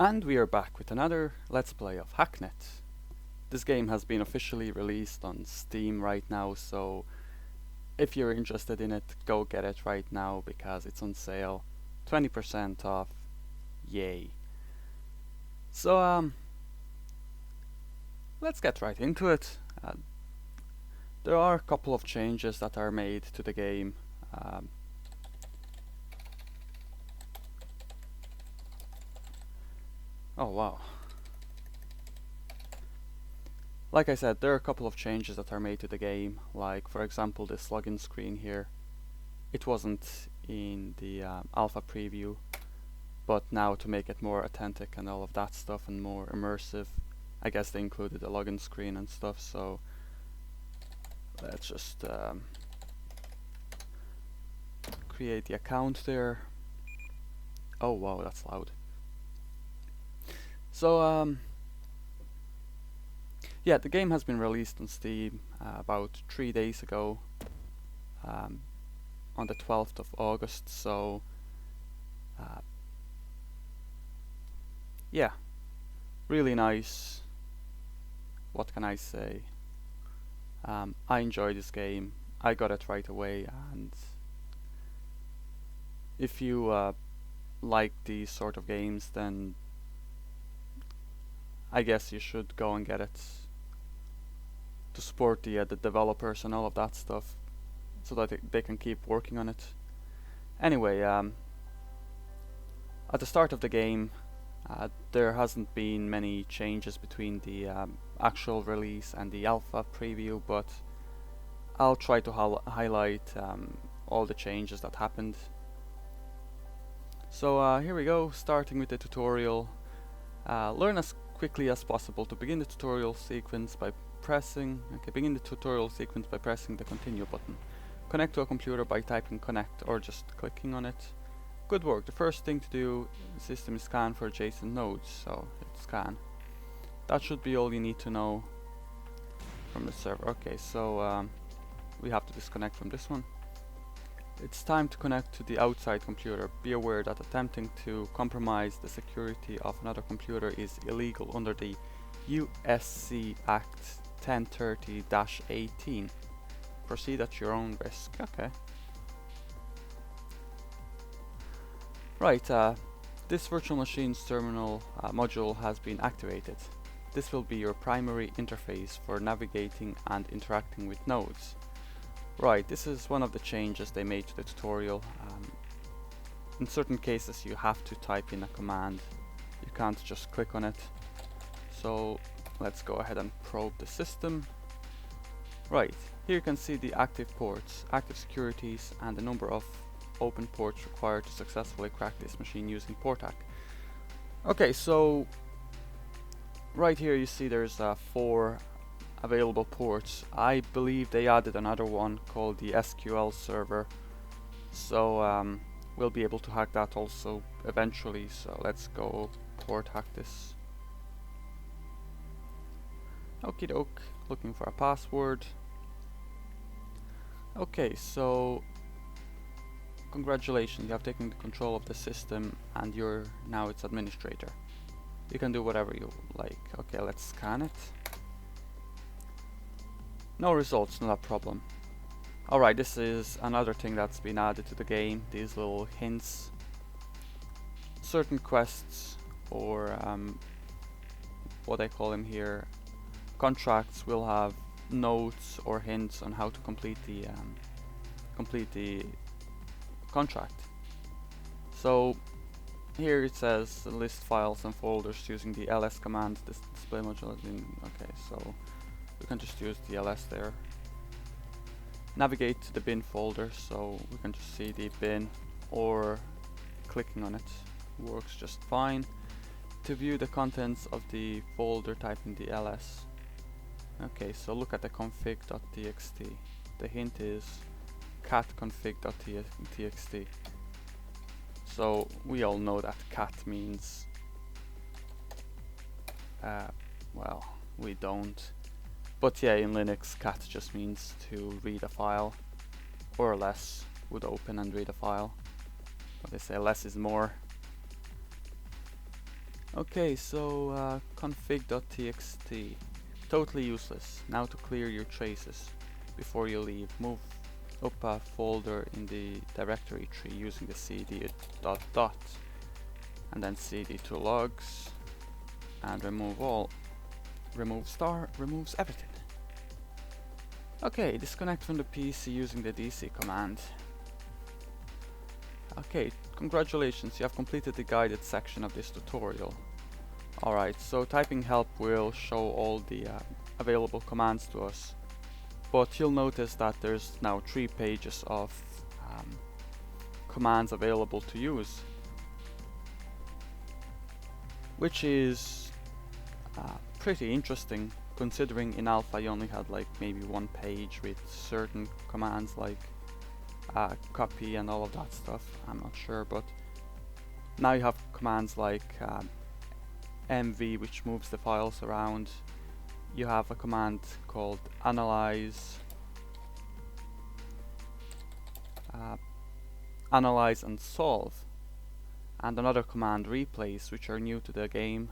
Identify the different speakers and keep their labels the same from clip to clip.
Speaker 1: And we are back with another Let's Play of Hacknet. This game has been officially released on Steam right now, so if you're interested in it, go get it right now because it's on sale. 20% off. Yay. So, let's get right into it. There are a couple of changes that are made to the game. Oh wow. Like I said, there are a couple of changes that are made to the game, like for example this login screen here. It wasn't in the alpha preview, but now to make it more authentic and all of that stuff and more immersive, I guess they included a login screen and stuff, so let's just create the account there. Oh wow, that's loud. So yeah, the game has been released on Steam about 3 days ago, on the 12th of August, so yeah, really nice. What can I say? I enjoy this game. I got it right away, and if you like these sort of games, then I guess you should go and get it to support the developers and all of that stuff, so that they can keep working on it. Anyway, at the start of the game, there hasn't been many changes between the actual release and the alpha preview, but I'll try to highlight all the changes that happened. So here we go, starting with the tutorial. Learn as quickly as possible to begin the tutorial sequence by pressing the continue button. Connect to a computer by typing connect or just clicking on it. Good work. The first thing to do in the system is scan for adjacent nodes, so hit scan. That should be all you need to know from the server. Okay, so we have to disconnect from this one. It's time to connect to the outside computer. Be aware that attempting to compromise the security of another computer is illegal under the USC Act 1030-18. Proceed at your own risk. Okay. Right, this virtual machines terminal module has been activated. This will be your primary interface for navigating and interacting with nodes. Right, this is one of the changes they made to the tutorial. In certain cases you have to type in a command. You can't just click on it. So let's go ahead and probe the system. Right, here you can see the active ports, active securities, and the number of open ports required to successfully crack this machine using PortHack. Okay, so right here you see there's 4 available ports. I believe they added another one called the SQL server, so we'll be able to hack that also eventually. So let's go port hack this. Okie doke, looking for a password. Okay, so congratulations, you have taken control of the system and you're now its administrator. You can do whatever you like. Okay, let's scan it. No results, not a problem. Alright, this is another thing that's been added to the game, these little hints. Certain quests, or what I call them here, contracts, will have notes or hints on how to complete the contract. So here it says list files and folders using the ls command. This display module has been okay, so we can just use the ls there. Navigate to the bin folder, so we can just see the bin, or clicking on it works just fine. To view the contents of the folder, type in the ls. Okay, so look at the config.txt. The hint is cat config.txt. So we all know that cat means well, we don't. But yeah, in Linux, cat just means to read a file, or less would open and read a file. But they say less is more. Okay, so config.txt, totally useless. Now to clear your traces before you leave, move up a folder in the directory tree using the cd dot and then cd to logs and remove all. Remove star removes everything. Okay, disconnect from the PC using the DC command. Okay, congratulations, you have completed the guided section of this tutorial. Alright, so typing help will show all the available commands to us, but you'll notice that there's now 3 pages of commands available to use, which is pretty interesting considering in alpha you only had like maybe 1 page with certain commands like copy and all of that stuff. I'm not sure, but now you have commands like mv, which moves the files around. You have a command called analyze, analyze and solve, and another command replace, which are new to the game,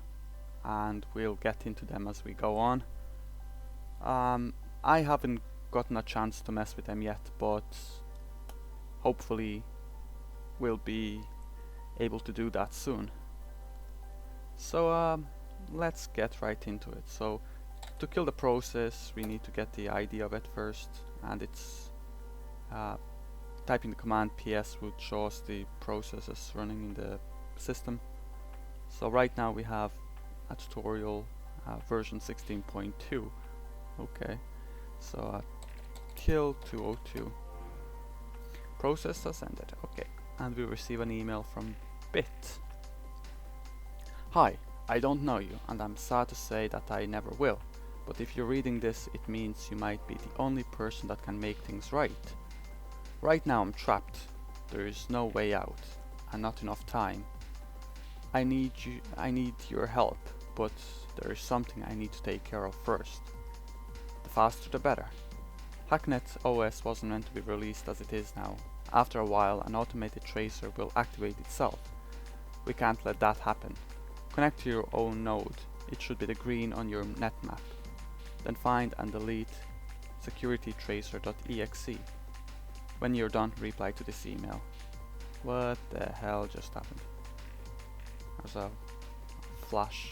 Speaker 1: and we'll get into them as we go on. I haven't gotten a chance to mess with them yet, but hopefully we'll be able to do that soon. So let's get right into it. So to kill the process we need to get the ID of it first, and it's typing the command ps would show us the processes running in the system. So right now we have a tutorial version 16.2. Okay, so kill 202, process has ended. Okay, and we receive an email from bit. Hi, I don't know you, and I'm sad to say that I never will, but if you're reading this it means you might be the only person that can make things right. Right now I'm trapped, there is no way out, and not enough time. I need your help, but there is something I need to take care of first. The faster the better. Hacknet OS wasn't meant to be released as it is now. After a while an automated tracer will activate itself. We can't let that happen. Connect to your own node, it should be the green on your net map. Then find and delete securitytracer.exe. When you're done, reply to this email. What the hell just happened? There's a flash.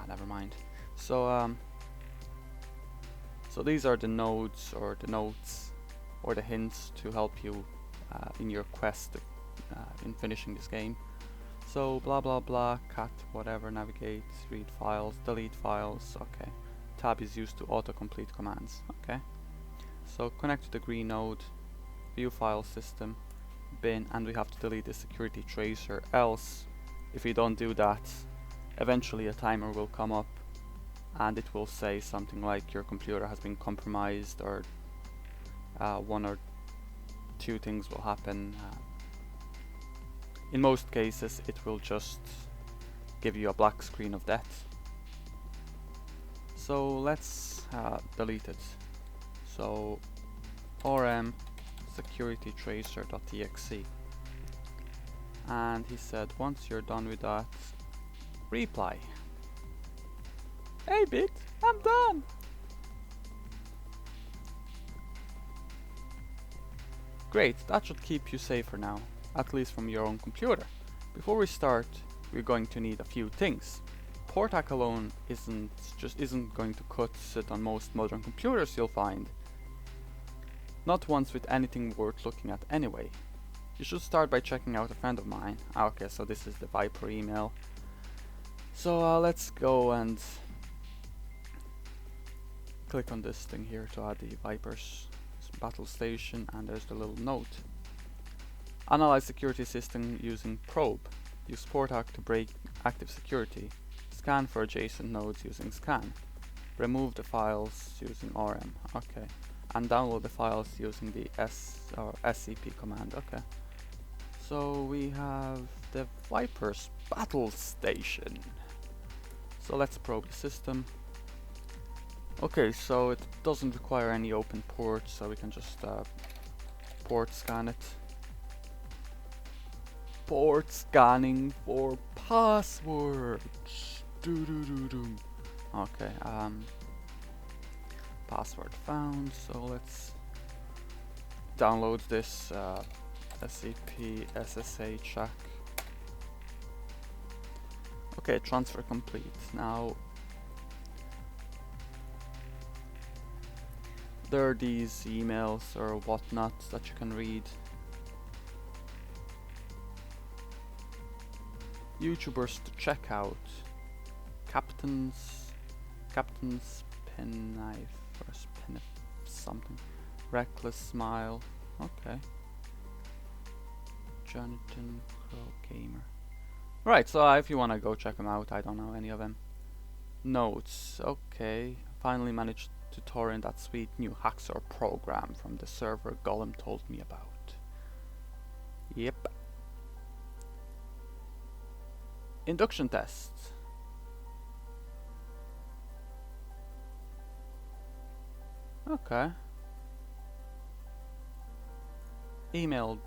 Speaker 1: Never mind. So these are the nodes or the notes or the hints to help you in your quest in finishing this game. So blah blah blah, cat whatever, navigate, read files, delete files. Okay, tab is used to autocomplete commands. Okay, so connect to the green node, view file system, bin, and we have to delete the security tracer, else if we don't do that eventually a timer will come up and it will say something like your computer has been compromised, or 1 or 2 things will happen. In most cases it will just give you a black screen of death. So let's delete it. So rm securitytracer.exe, and he said once you're done with that, reply. Hey bit, I'm done! Great, that should keep you safer now, at least from your own computer. Before we start, we're going to need a few things. Portac alone isn't going to cut it on most modern computers you'll find. Not ones with anything worth looking at anyway. You should start by checking out a friend of mine. Okay, so this is the Viper email. So let's go and click on this thing here to add the Viper's battle station, and there's the little note. Analyze security system using probe. Use Portac to break active security. Scan for adjacent nodes using scan. Remove the files using rm. Okay. And download the files using the scp command. Okay. So we have the Viper's battle station. So let's probe the system. Okay, so it doesn't require any open ports, so we can just port scan it. Port scanning for passwords. Okay, password found. So let's download this SCP SSH check. Okay, transfer complete. Now there are these emails or whatnot that you can read. YouTubers to check out. Captain's Penknife or Spin something. Reckless Smile. Okay. Jonathan Crow Gamer. Right, so if you wanna go check them out, I don't know any of them. Notes. Okay. Finally managed to torrent that sweet new Hacksaw program from the server Golem told me about. Yep. Induction test. Okay. Email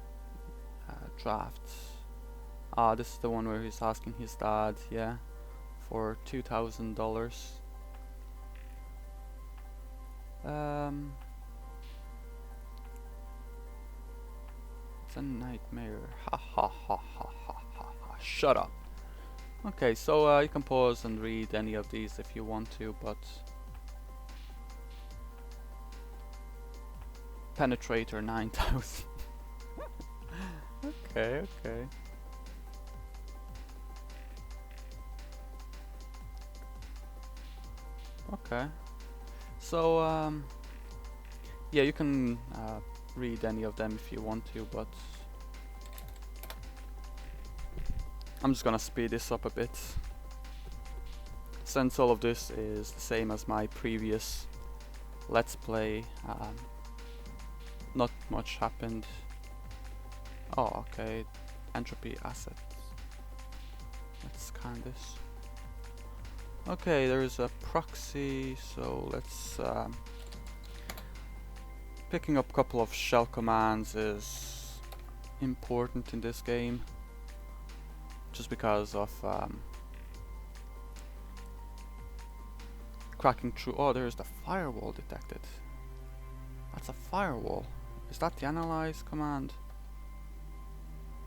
Speaker 1: drafts. Ah, this is the one where he's asking his dad, yeah, for $2,000. It's a nightmare. Ha ha ha ha ha ha ha. Shut up. Okay, so you can pause and read any of these if you want to, but Penetrator 9000. Okay, okay. Okay. So yeah, you can read any of them if you want to, but I'm just gonna speed this up a bit, since all of this is the same as my previous Let's Play. Not much happened. Oh, okay. Entropy asset. Let's scan this. Okay, there's a proxy, so let's picking up a couple of shell commands is important in this game, just because of cracking through. Oh, there's the firewall detected. That's a firewall. Is that the analyze command?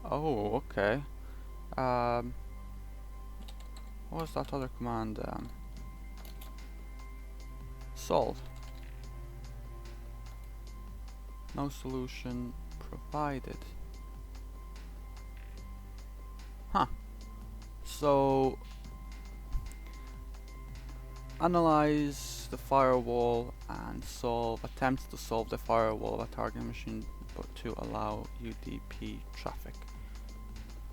Speaker 1: Oh, okay. What was that other command? Solve. No solution provided. Huh. So analyze the firewall and solve. Attempts to solve the firewall of a target machine, but to allow UDP traffic.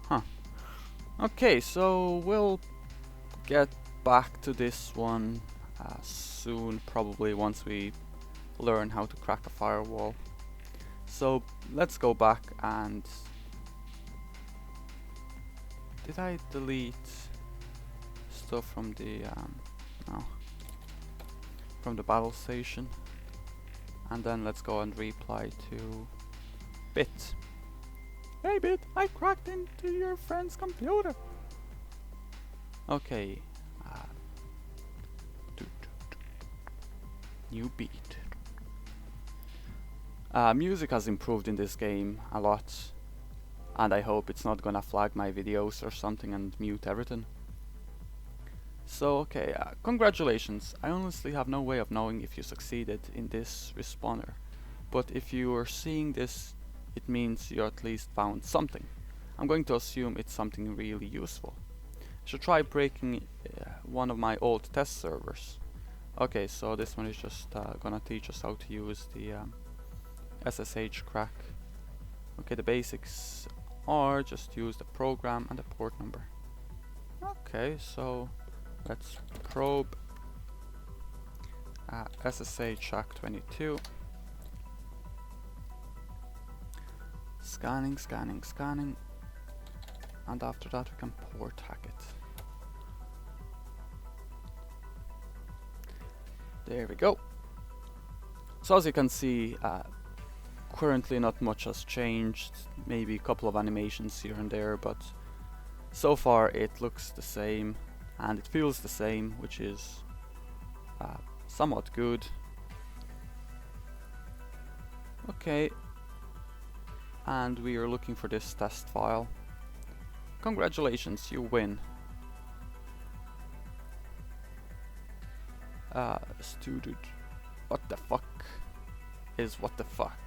Speaker 1: Huh. Okay, so we'll get back to this one soon, probably once we learn how to crack a firewall. So let's go back and did I delete stuff from the no, from the battle station? And then let's go and reply to Bit. Hey Bit, I cracked into your friend's computer. Okay. New beat. Music has improved in this game a lot, and I hope it's not gonna flag my videos or something and mute everything. So okay, congratulations. I honestly have no way of knowing if you succeeded in this responder, but if you are seeing this, it means you at least found something. I'm going to assume it's something really useful. I should try breaking one of my old test servers. Okay, so this one is just gonna teach us how to use the SSH crack. Okay, the basics are just use the program and the port number. Okay, so let's probe SSH check 22. Scanning, scanning, scanning. And after that we can port hack it. There we go. So as you can see, Currently not much has changed, maybe a couple of animations here and there, but so far it looks the same and it feels the same, which is somewhat good. Okay, and we are looking for this test file. Congratulations, you win. Student, what the fuck is what the fuck?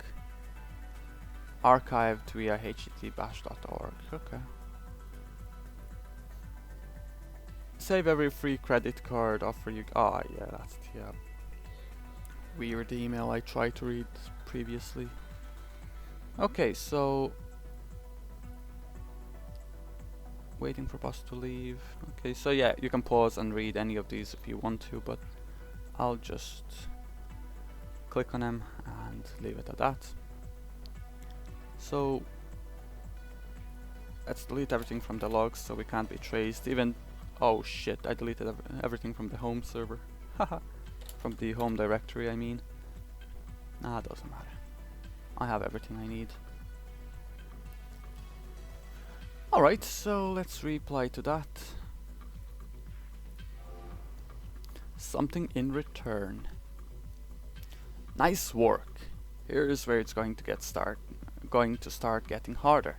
Speaker 1: Archived via http://bash.org. Okay. Save every free credit card offer you. Ah, yeah, that's the weird email I tried to read previously. Okay, so waiting for boss to leave. Okay, so yeah, you can pause and read any of these if you want to, but I'll just click on them and leave it at that. So let's delete everything from the logs so we can't be traced. Even, oh shit, I deleted everything from the home server. Haha, from the home directory I mean. Nah, doesn't matter. I have everything I need. Alright, so let's reply to that. Something in return. Nice work. Here's where it's going to start getting harder.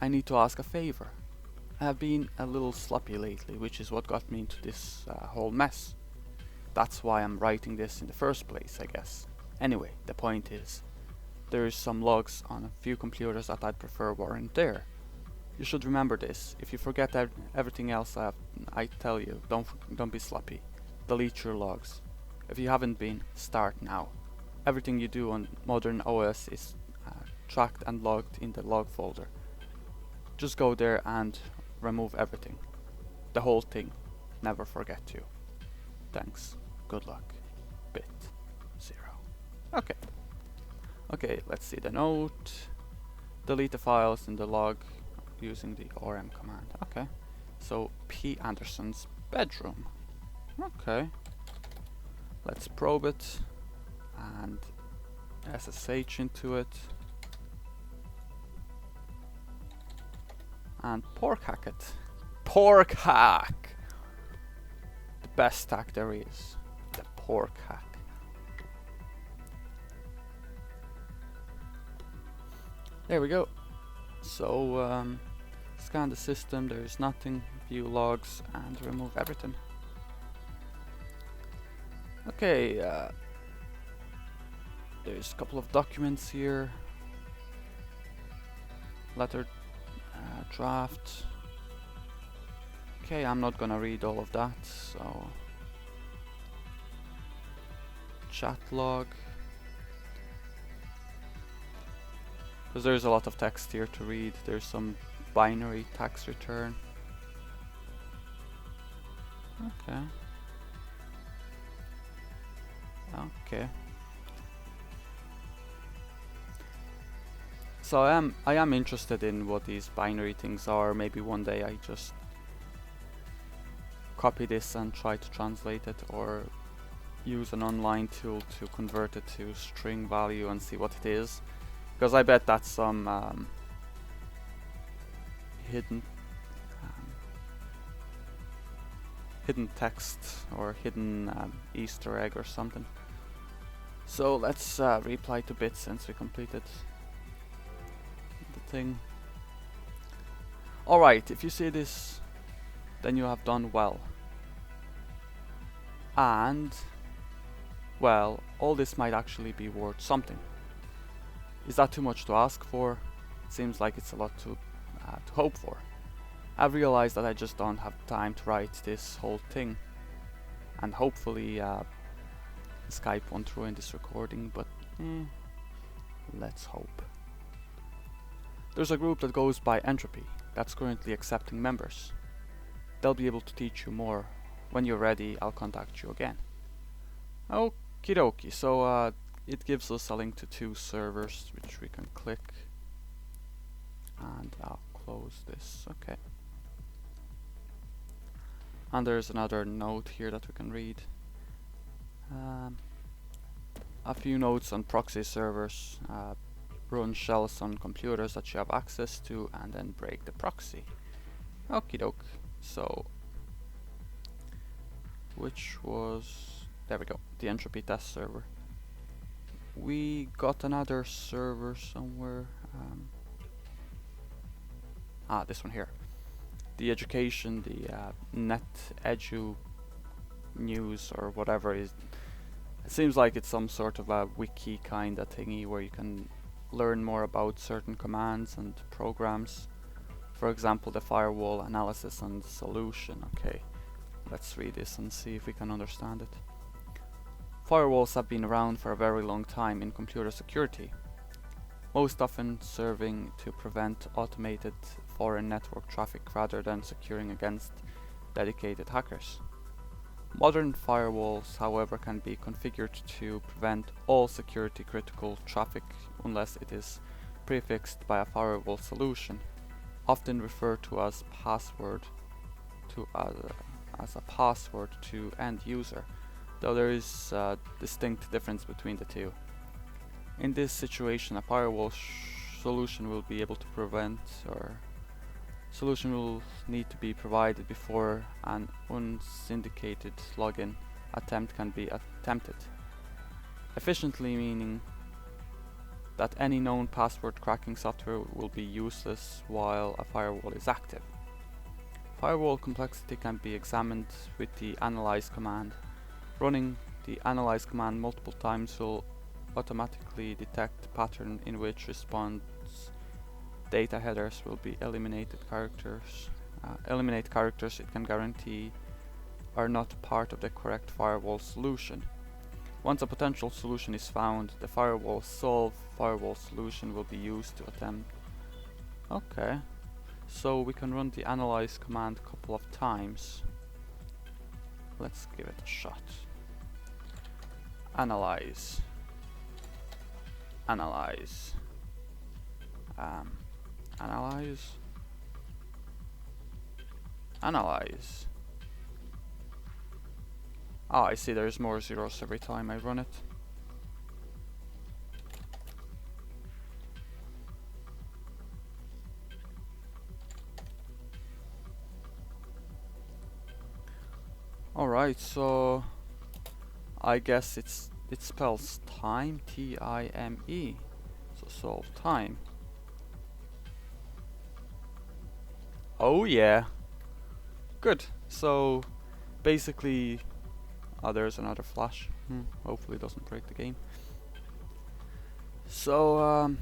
Speaker 1: I need to ask a favor. I have been a little sloppy lately, which is what got me into this whole mess. That's why I'm writing this in the first place, I guess. Anyway, the point is, there's some logs on a few computers that I'd prefer weren't there. You should remember this. If you forget everything else I tell you, don't be sloppy. Delete your logs. If you haven't been, start now. Everything you do on modern OS is tracked and logged in the log folder. Just go there and remove everything. The whole thing. Never forget to. Thanks. Good luck. Bit 0. Okay. Okay, let's see the note. Delete the files in the log using the rm command. Okay. So P. Anderson's bedroom. Okay. Let's probe it and SSH into it. And pork hack it. Pork hack! The best hack there is. The pork hack. There we go. So scan the system, there's nothing, view logs and remove everything. Okay, there's a couple of documents here. Letter draft. Okay, I'm not gonna read all of that, so chat log. Because there's a lot of text here to read. There's some binary tax return. Okay. Okay. So I am interested in what these binary things are. Maybe one day I just copy this and try to translate it, or use an online tool to convert it to string value and see what it is. Because I bet that's some hidden text or hidden Easter egg or something. So let's reply to bit since we completed the thing. Alright, if you see this, then you have done well. And, well, all this might actually be worth something. Is that too much to ask for? It seems like it's a lot to hope for. I've realized that I just don't have time to write this whole thing. And hopefully Skype won't ruin this recording, but let's hope. There's a group that goes by Entropy that's currently accepting members. They'll be able to teach you more. When you're ready, I'll contact you again. Okie dokie, so it gives us a link to 2 servers which we can click, and I'll close this. Okay. And there's another note here that we can read. A few notes on proxy servers. run shells on computers that you have access to, and then break the proxy. Okie doke. So, which was, there we go, the entropy test server. We got another server somewhere. This one here. The education, the net edu news or whatever is. It seems like it's some sort of a wiki kind of thingy where you can learn more about certain commands and programs. For example, the firewall analysis and solution. Okay, let's read this and see if we can understand it. Firewalls have been around for a very long time in computer security, most often serving to prevent automated foreign network traffic rather than securing against dedicated hackers. Modern firewalls, however, can be configured to prevent all security critical traffic unless it is prefixed by a firewall solution, often referred to as as a password to end user, though there is a distinct difference between the two. In this situation, a firewall solution will be able to prevent, or solution will need to be provided before an unsyndicated login attempt can be attempted. Efficiently meaning that any known password cracking software will be useless while a firewall is active. Firewall complexity can be examined with the analyze command. Running the analyze command multiple times will automatically detect the pattern in which response data headers will be eliminate characters it can guarantee are not part of the correct firewall solution. Once a potential solution is found, the firewall solution will be used to attempt. Okay, so we can run the analyze command a couple of times. Let's give it a shot. Analyze. Analyze. Analyze. Analyze. I see there's more zeros every time I run it. Alright, so I guess it spells time, T-I-M-E. So solve time. Oh yeah. Good. So basically, there's another flash. Hopefully it doesn't break the game. So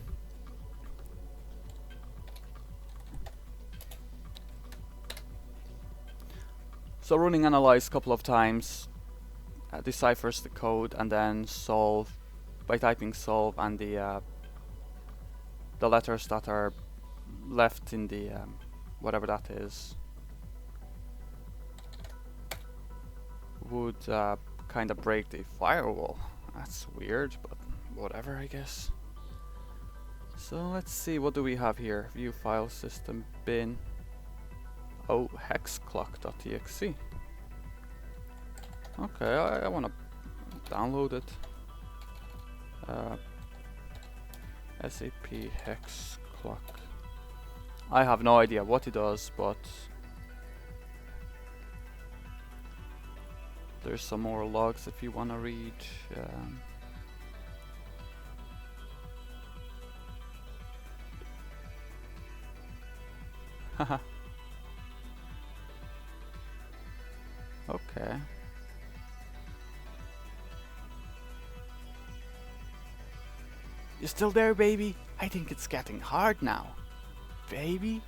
Speaker 1: so running analyze a couple of times deciphers the code, and then solve by typing solve, and the letters that are left in the whatever that is would kind of break the firewall. That's weird, but whatever, I guess. So let's see, what do we have here? View file system bin. Oh, hexclock.exe. Okay, I want to download it. SAP hex clock. I have no idea what it does, but there's some more logs if you want to read. Haha. Okay. You still there, baby? I think it's getting hard now. Baby?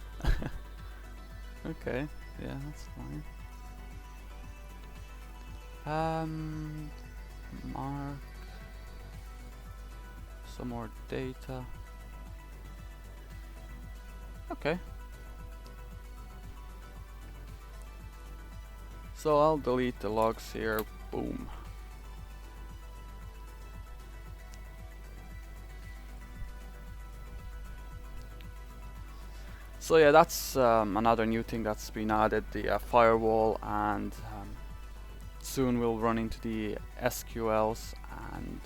Speaker 1: Okay, yeah, that's fine. Mark some more data. Okay. So I'll delete the logs here. Boom. So yeah, that's another new thing that's been added, the firewall, and soon we'll run into the SQLs and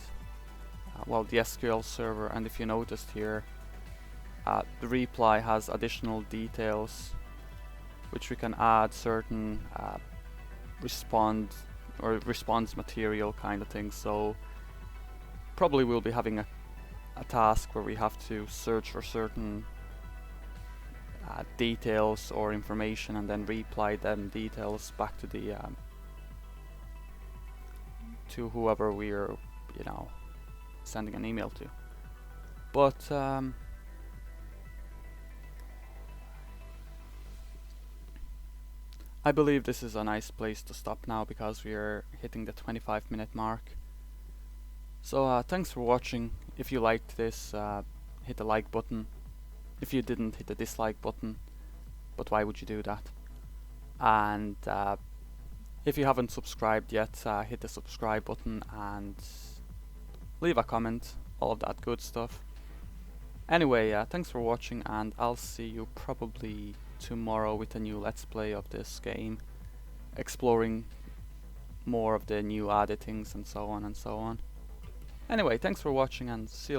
Speaker 1: well, the SQL server, and if you noticed here, the reply has additional details which we can add certain response material kind of things. So probably we'll be having a task where we have to search for certain details or information and then reply them details back to the to whoever we're sending an email to. But I believe this is a nice place to stop now because we are hitting the 25-minute mark. So thanks for watching. If you liked this, hit the like button. If you didn't, hit the dislike button. But why would you do that? And if you haven't subscribed yet, hit the subscribe button and leave a comment, all of that good stuff. Anyway, thanks for watching, and I'll see you probably tomorrow with a new Let's Play of this game, exploring more of the new added things and so on and so on. Anyway, thanks for watching and see you later.